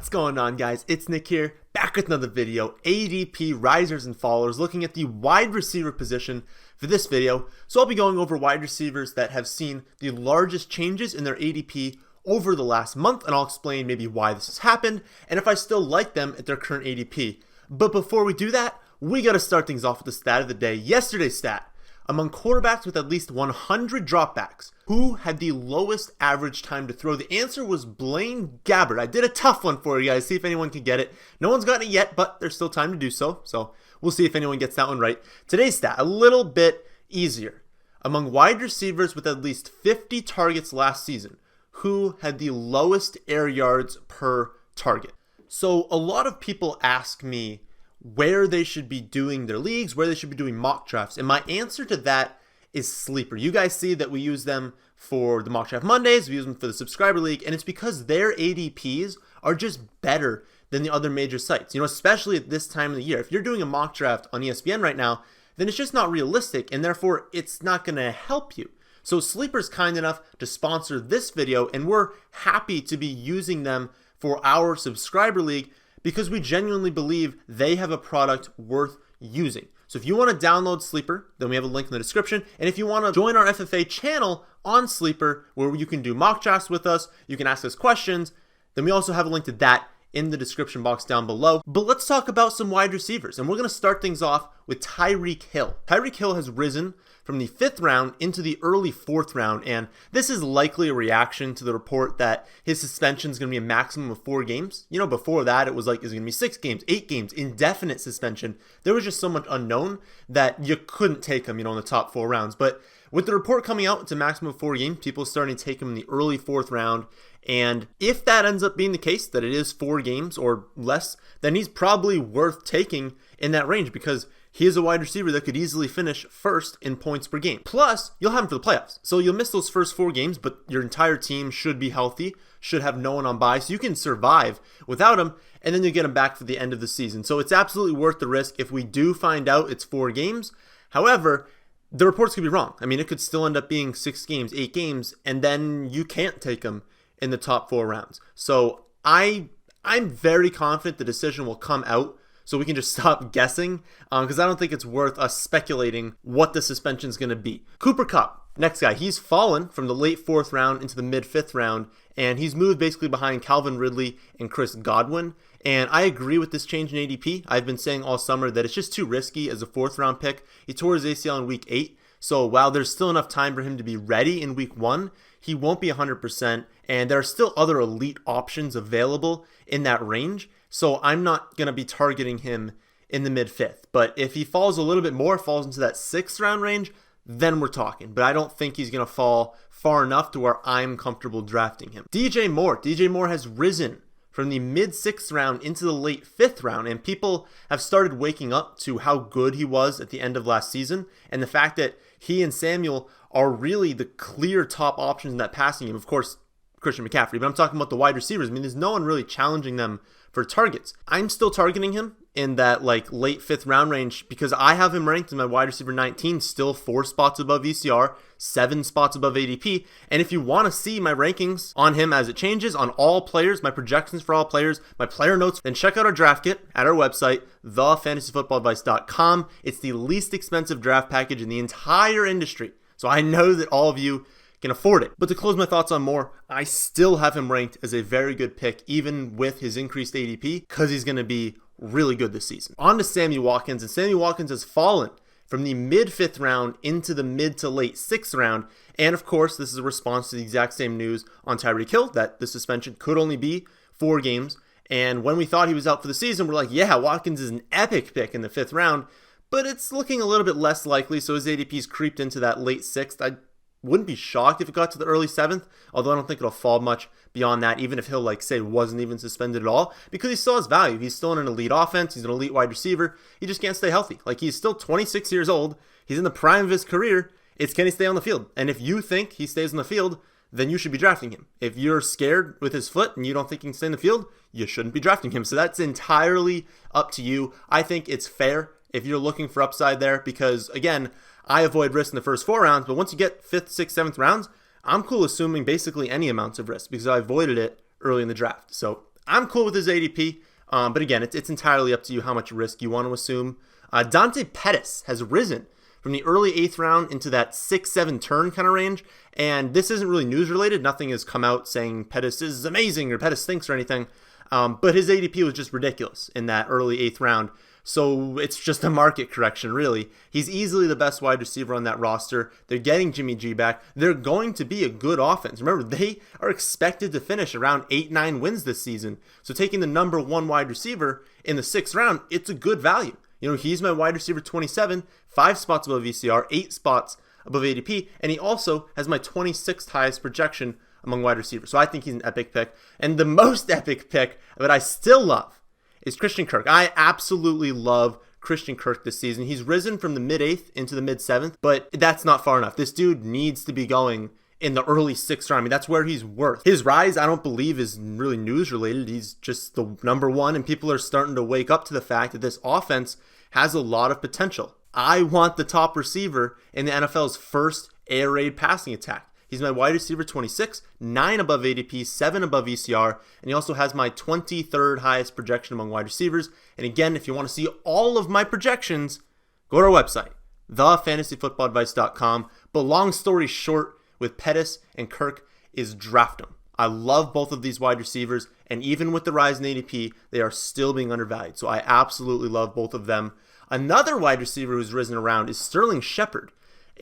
What's going on, guys? It's Nick here, back with another video, ADP risers and fallers, looking at the wide receiver position for this video. So I'll be going over wide receivers that have seen the largest changes in their ADP over the last month, and I'll explain maybe why this has happened, and if I still like them at their current ADP. But before we do that, we gotta start things off with the stat of the day. Yesterday's stat: among quarterbacks with at least 100 dropbacks, who had the lowest average time to throw? The answer was Blaine Gabbert. I did a tough one for you guys, see if anyone can get it. No one's gotten it yet, but there's still time to do so. So we'll see if anyone gets that one right. Today's stat, a little bit easier. Among wide receivers with at least 50 targets last season, who had the lowest air yards per target? So a lot of people ask me where they should be doing their leagues, where they should be doing mock drafts. And my answer to that is Sleeper. You guys see that we use them for the mock draft Mondays, we use them for the subscriber league, and it's because their ADPs are just better than the other major sites. You know, especially at this time of the year. If you're doing a mock draft on ESPN right now, then it's just not realistic, and therefore it's not going to help you. So Sleeper's kind enough to sponsor this video, and we're happy to be using them for our subscriber league because we genuinely believe they have a product worth using. So if you want to download Sleeper, then we have a link in the description. And if you want to join our FFA channel on Sleeper, where you can do mock drafts with us, you can ask us questions, then we also have a link to that in the description box down below. But let's talk about some wide receivers. And we're going to start things off with Tyreke Hill. Tyreke Hill has risen from the 5th round into the early 4th round, and this is likely a reaction to the report that his suspension is going to be a maximum of 4 games. You know, before that, it was like, is it going to be 6 games, 8 games, indefinite suspension? There was just so much unknown that you couldn't take him, you know, in the top 4 rounds. But with the report coming out, it's a maximum of 4 games. People are starting to take him in the early 4th round. And if that ends up being the case, that it is 4 games or less, then he's probably worth taking in that range because he is a wide receiver that could easily finish first in points per game. Plus, you'll have him for the playoffs. So you'll miss those first 4 games, but your entire team should be healthy, should have no one on bye, so you can survive without him, and then you get him back for the end of the season. So it's absolutely worth the risk if we do find out it's 4 games. However, the reports could be wrong. I mean, it could still end up being 6 games, 8 games, and then you can't take him in the top 4 rounds. So I'm very confident the decision will come out so we can just stop guessing because I don't think it's worth us speculating what the suspension is going to be. Cooper Kupp, next guy, he's fallen from the late 4th round into the mid 5th round, and he's moved basically behind Calvin Ridley and Chris Godwin. And I agree with this change in ADP. I've been saying all summer that it's just too risky as a 4th round pick. He tore his ACL in week 8. So while there's still enough time for him to be ready in week 1, he won't be 100%. And there are still other elite options available in that range. So I'm not going to be targeting him in the mid 5th. But if he falls a little bit more, falls into that 6th round range, then we're talking. But I don't think he's going to fall far enough to where I'm comfortable drafting him. DJ Moore has risen from the mid 6th round into the late 5th round, and people have started waking up to how good he was at the end of last season, and the fact that he and Samuel are really the clear top options in that passing game. Of course, Christian McCaffrey, but I'm talking about the wide receivers. I mean, there's no one really challenging them for targets. I'm still targeting him in that like late 5th round range because I have him ranked in my wide receiver 19, still 4 spots above ECR, 7 spots above ADP. And if you want to see my rankings on him as it changes on all players, my projections for all players, my player notes, then check out our draft kit at our website, thefantasyfootballadvice.com. It's the least expensive draft package in the entire industry. So I know that all of you can afford it. But to close my thoughts on Moore, I still have him ranked as a very good pick, even with his increased ADP, because he's going to be really good this season. On to Sammy Watkins, and Sammy Watkins has fallen from the mid 5th round into the mid to late 6th round. And of course, this is a response to the exact same news on Tyreke Hill, that the suspension could only be 4 games. And when we thought he was out for the season, we're like, yeah, Watkins is an epic pick in the 5th round, but it's looking a little bit less likely. So his ADP's creeped into that late 6th. I wouldn't be shocked if it got to the early 7th, although I don't think it'll fall much beyond that, even if Hill, like, say, wasn't even suspended at all, because he still has value. He's still in an elite offense. He's an elite wide receiver. He just can't stay healthy. Like, he's still 26 years old. He's in the prime of his career. It's can he stay on the field? And if you think he stays on the field, then you should be drafting him. If you're scared with his foot and you don't think he can stay in the field, you shouldn't be drafting him. So that's entirely up to you. I think it's fair if you're looking for upside there because, again, I avoid risk in the first 4 rounds, but once you get 5th, 6th, 7th rounds, I'm cool assuming basically any amounts of risk because I avoided it early in the draft. So I'm cool with his ADP, but again, it's entirely up to you how much risk you want to assume. Dante Pettis has risen from the early 8th round into that 6-7 turn kind of range, and this isn't really news related. Nothing has come out saying Pettis is amazing or Pettis stinks or anything, but his ADP was just ridiculous in that early 8th round. So it's just a market correction, really. He's easily the best wide receiver on that roster. They're getting Jimmy G back. They're going to be a good offense. Remember, they are expected to finish around 8-9 wins this season. So taking the number 1 wide receiver in the 6th round, it's a good value. You know, he's my wide receiver 27, 5 spots above VCR, 8 spots above ADP, and he also has my 26th highest projection among wide receivers. So I think he's an epic pick. And the most epic pick that I still love is Christian Kirk. I absolutely love Christian Kirk this season. He's risen from the mid-8th into the mid-7th, but that's not far enough. This dude needs to be going in the early 6th round. I mean, that's where he's worth. His rise, I don't believe, is really news related. He's just the number 1, and people are starting to wake up to the fact that this offense has a lot of potential. I want the top receiver in the NFL's first air raid passing attack. He's my wide receiver 26, 9 above ADP, 7 above ECR, and he also has my 23rd highest projection among wide receivers. And again, if you want to see all of my projections, go to our website, thefantasyfootballadvice.com. But long story short, with Pettis and Kirk, is draft them. I love both of these wide receivers, and even with the rise in ADP, they are still being undervalued. So I absolutely love both of them. Another wide receiver who's risen around is Sterling Shepard.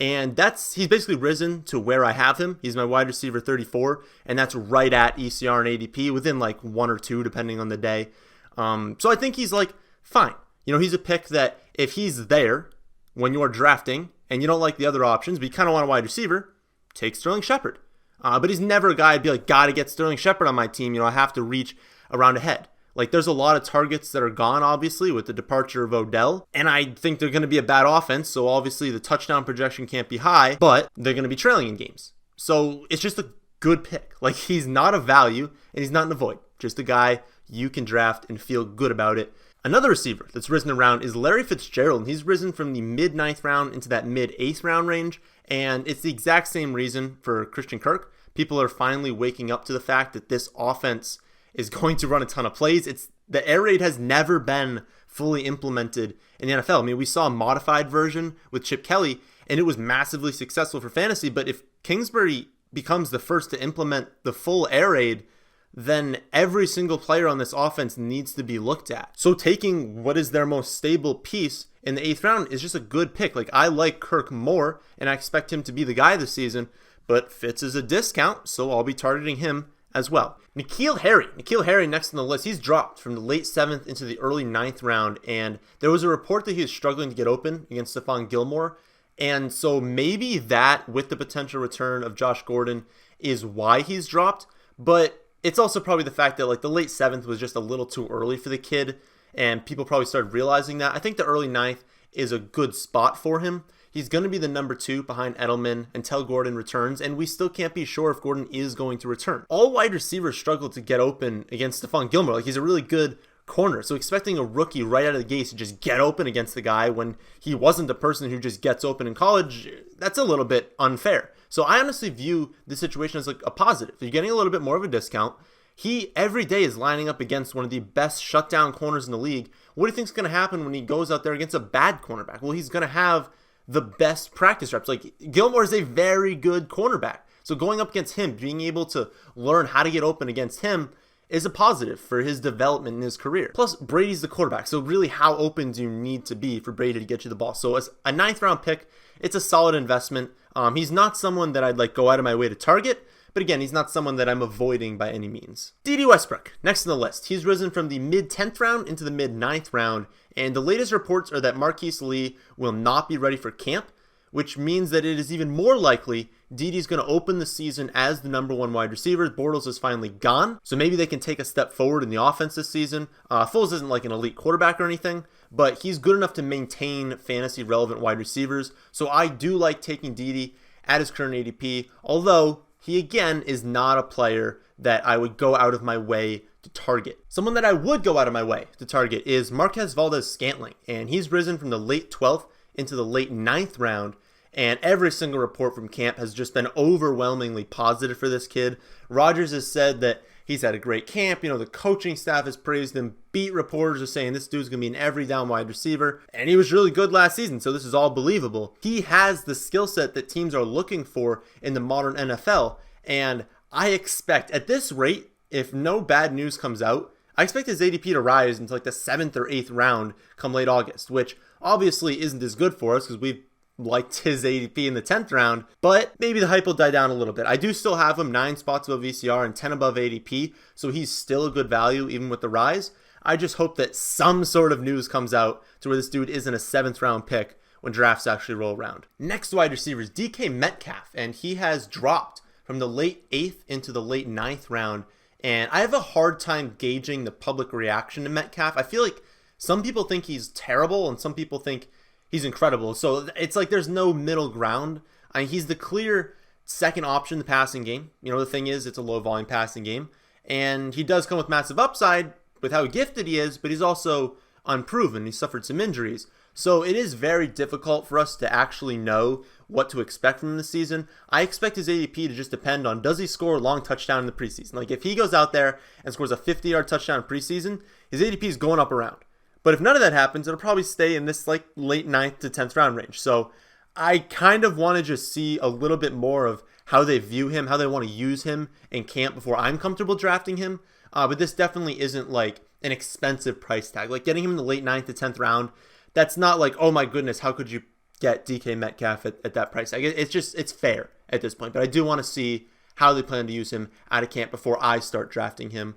And he's basically risen to where I have him. He's my wide receiver 34, and that's right at ECR and ADP, within like 1 or 2 depending on the day. So I think he's like fine. You know, he's a pick that if he's there when you're drafting and you don't like the other options, but you kind of want a wide receiver, take Sterling Shepard. But he's never a guy I'd be like, gotta get Sterling Shepard on my team. You know, I have to reach around ahead. Like, there's a lot of targets that are gone, obviously, with the departure of Odell. And I think they're going to be a bad offense, so obviously the touchdown projection can't be high, but they're going to be trailing in games. So it's just a good pick. Like, he's not a value, and he's not in a void. Just a guy you can draft and feel good about it. Another receiver that's risen around is Larry Fitzgerald, and he's risen from the mid-9th round into that mid-8th round range, and it's the exact same reason for Christian Kirk. People are finally waking up to the fact that this offense is going to run a ton of plays. The air raid has never been fully implemented in the NFL. I mean, we saw a modified version with Chip Kelly, and it was massively successful for fantasy. But if Kingsbury becomes the first to implement the full air raid, then every single player on this offense needs to be looked at. So taking what is their most stable piece in the 8th round is just a good pick. Like, I like Kirk more, and I expect him to be the guy this season, but Fitz is a discount, so I'll be targeting him as well. Nikhil Harry next on the list. He's dropped from the late 7th into the early 9th round, and there was a report that he was struggling to get open against Stephon Gilmore, and so maybe that, with the potential return of Josh Gordon, is why he's dropped, but it's also probably the fact that like the late 7th was just a little too early for the kid, and people probably started realizing that. I think the early 9th is a good spot for him. He's going to be the number 2 behind Edelman until Gordon returns, and we still can't be sure if Gordon is going to return. All wide receivers struggle to get open against Stephon Gilmore. Like, he's a really good corner, so expecting a rookie right out of the gate to just get open against the guy when he wasn't the person who just gets open in college, that's a little bit unfair. So I honestly view this situation as like a positive. You're getting a little bit more of a discount. He every day is lining up against one of the best shutdown corners in the league. What do you think is going to happen when he goes out there against a bad cornerback? Well, he's going to have the best practice reps. Like, Gilmore is a very good cornerback. So going up against him, being able to learn how to get open against him is a positive for his development in his career. Plus, Brady's the quarterback. So really, how open do you need to be for Brady to get you the ball? So as a 9th round pick, it's a solid investment. He's not someone that I'd like go out of my way to target, but again, he's not someone that I'm avoiding by any means. D.D. Westbrook, next on the list. He's risen from the mid-10th round into the mid-9th round, and the latest reports are that Marques will not be ready for camp, which means that it is even more likely D.D.'s going to open the season as the number 1 wide receiver. Bortles is finally gone, so maybe they can take a step forward in the offense this season. Foles isn't like an elite quarterback or anything, but he's good enough to maintain fantasy-relevant wide receivers, so I do like taking D.D. at his current ADP, although he, again, is not a player that I would go out of my way to target. Someone that I would go out of my way to target is Marques Valdez Scantling, and he's risen from the late 12th into the late 9th round, and every single report from camp has just been overwhelmingly positive for this kid. Rodgers has said that He's had a great camp. The coaching staff has praised him. Beat reporters are saying this dude's going to be an every down wide receiver. And he was really good last season, so this is all believable. He has the skill set that teams are looking for in the modern NFL. And I expect, at this rate, if no bad news comes out, I expect his ADP to rise into like the 7th or 8th round come late August, which obviously isn't as good for us because we've liked his ADP in the 10th round, but maybe the hype will die down a little bit. I do still have him 9 spots above VCR and 10 above ADP, so he's still a good value even with the rise. I just hope that some sort of news comes out to where this dude isn't a 7th round pick when drafts actually roll around. Next wide receiver is DK Metcalf, and he has dropped from the late 8th into the late 9th round, and I have a hard time gauging the public reaction to Metcalf. I feel like some people think he's terrible and some people think he's incredible. So it's like there's no middle ground. I mean, he's the clear second option in the passing game. The thing is, it's a low volume passing game. And he does come with massive upside with how gifted he is, but he's also unproven. He suffered some injuries. So it is very difficult for us to actually know what to expect from him this season. I expect his ADP to just depend on, does he score a long touchdown in the preseason? Like if he goes out there and scores a 50-yard touchdown in preseason, his ADP is going up around. But if none of that happens, it'll probably stay in this like late 9th to 10th round range. So I kind of want to just see a little bit more of how they view him, how they want to use him in camp before I'm comfortable drafting him. But this definitely isn't like an expensive price tag. Like getting him in the late 9th to 10th round, that's not like, oh my goodness, how could you get DK Metcalf at that price tag? It's fair at this point. But I do want to see how they plan to use him out of camp before I start drafting him.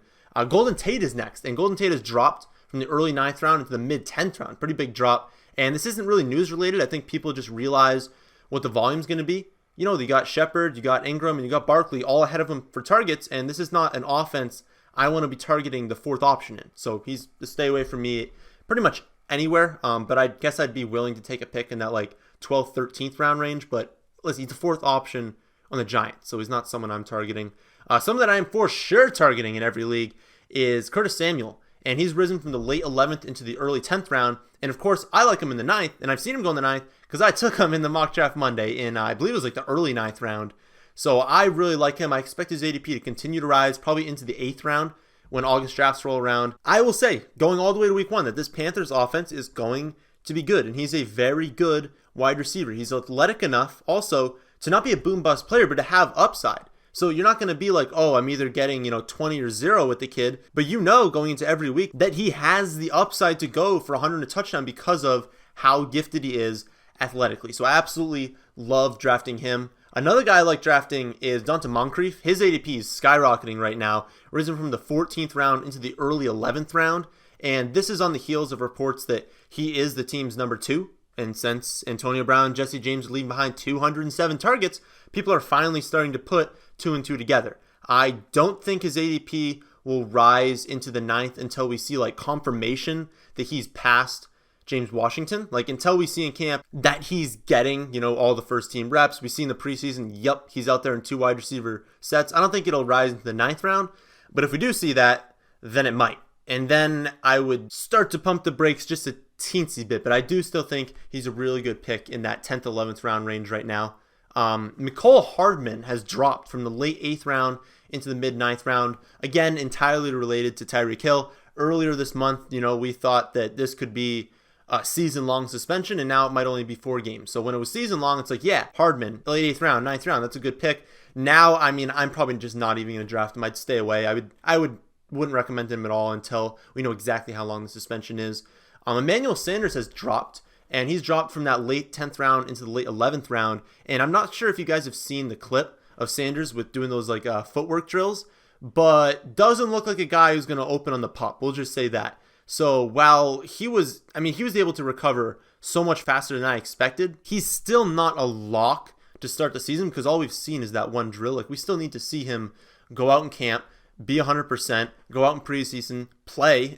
Golden Tate is next, and Golden Tate has dropped from the early 9th round into the mid 10th round. Pretty big drop. And this isn't really news related. I think people just realize what the volume's going to be. You got Shepard, you got Ingram, and you got Barkley all ahead of him for targets. And this is not an offense I want to be targeting the 4th option in. So he's to stay away from me pretty much anywhere. But I guess I'd be willing to take a pick in that like 12th, 13th round range. But listen, he's the 4th option on the Giants. So he's not someone I'm targeting. Someone that I am for sure targeting in every league is Curtis Samuel. And he's risen from the late 11th into the early 10th round. And of course, I like him in the 9th. And I've seen him go in the 9th because I took him in the mock draft Monday in, I believe it was like the early 9th round. So I really like him. I expect his ADP to continue to rise probably into the 8th round when August drafts roll around. I will say, going all the way to week 1, that this Panthers offense is going to be good. And he's a very good wide receiver. He's athletic enough also to not be a boom-bust player, but to have upside. So you're not going to be like, oh, I'm either getting, 20 or 0 with the kid, but going into every week that he has the upside to go for 100 and a touchdown because of how gifted he is athletically. So I absolutely love drafting him. Another guy I like drafting is Donte Moncrief. His ADP is skyrocketing right now, risen from the 14th round into the early 11th round. And this is on the heels of reports that he is the team's number 2. And since Antonio Brown and Jesse James are leaving behind 207 targets, people are finally starting to put 2 and 2 together. I don't think his ADP will rise into the 9th until we see like confirmation that he's past James Washington. Like until we see in camp that he's getting, all the first team reps. We see in the preseason, yep, he's out there in 2 wide receiver sets. I don't think it'll rise into the 9th round, but if we do see that, then it might. And then I would start to pump the brakes just a teensy bit, but I do still think he's a really good pick in that 10th, 11th round range right now. Mccollough Hardman has dropped from the late 8th round into the mid 9th round. Again, entirely related to Tyreke Hill. Earlier this month, we thought that this could be a season-long suspension, and now it might only be 4 games. So when it was season-long, it's like, yeah, Hardman, late 8th round, 9th round, that's a good pick. Now, I'm probably just not even going to draft him. I'd stay away. I wouldn't recommend him at all until we know exactly how long the suspension is. Emmanuel Sanders has dropped. And he's dropped from that late 10th round into the late 11th round. And I'm not sure if you guys have seen the clip of Sanders with doing those like footwork drills, but doesn't look like a guy who's going to open on the pup. We'll just say that. So while he was able to recover so much faster than I expected, he's still not a lock to start the season because all we've seen is that one drill. Like we still need to see him go out in camp, be 100%, go out in preseason, play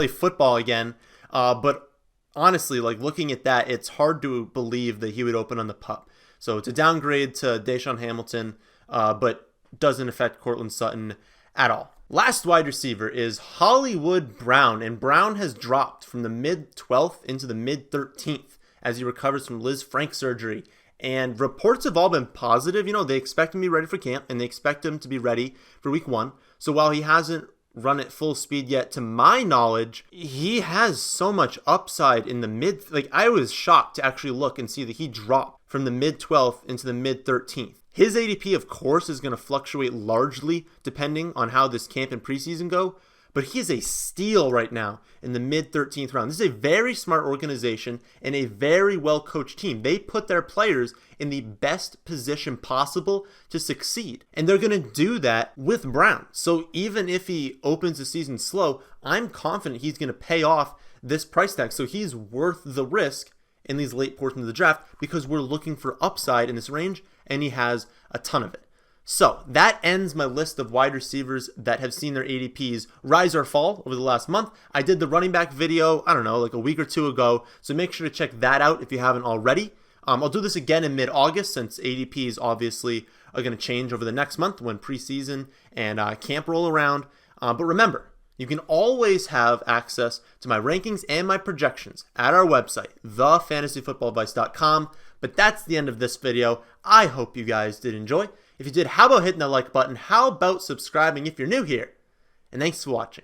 football again. But honestly, like looking at that, it's hard to believe that he would open on the pup. So it's a downgrade to Deshaun Hamilton, but doesn't affect Courtland Sutton at all. Last wide receiver is Hollywood Brown, and Brown has dropped from the mid 12th into the mid 13th as he recovers from Liz Frank surgery. And reports have all been positive. They expect him to be ready for camp, and they expect him to be ready for week 1. So while he hasn't run at full speed yet, to my knowledge, he has so much upside in the mid. I was shocked to actually look and see that he dropped from the mid 12th into the mid 13th. His ADP, of course, is going to fluctuate largely depending on how this camp and preseason go, but he is a steal right now in the mid 13th round. This is a very smart organization and a very well coached team. They put their players in the best position possible to succeed, and they're going to do that with Brown. So even if he opens the season slow, I'm confident he's going to pay off this price tag. So he's worth the risk in these late portions of the draft because we're looking for upside in this range, and he has a ton of it. So that ends my list of wide receivers that have seen their ADPs rise or fall over the last month. I did the running back video, a week or two ago, so make sure to check that out if you haven't already. I'll do this again in mid-August since ADPs obviously are going to change over the next month when preseason and camp roll around. But remember, you can always have access to my rankings and my projections at our website, thefantasyfootballadvice.com. But that's the end of this video. I hope you guys did enjoy. If you did, how about hitting the like button? How about subscribing if you're new here? And thanks for watching.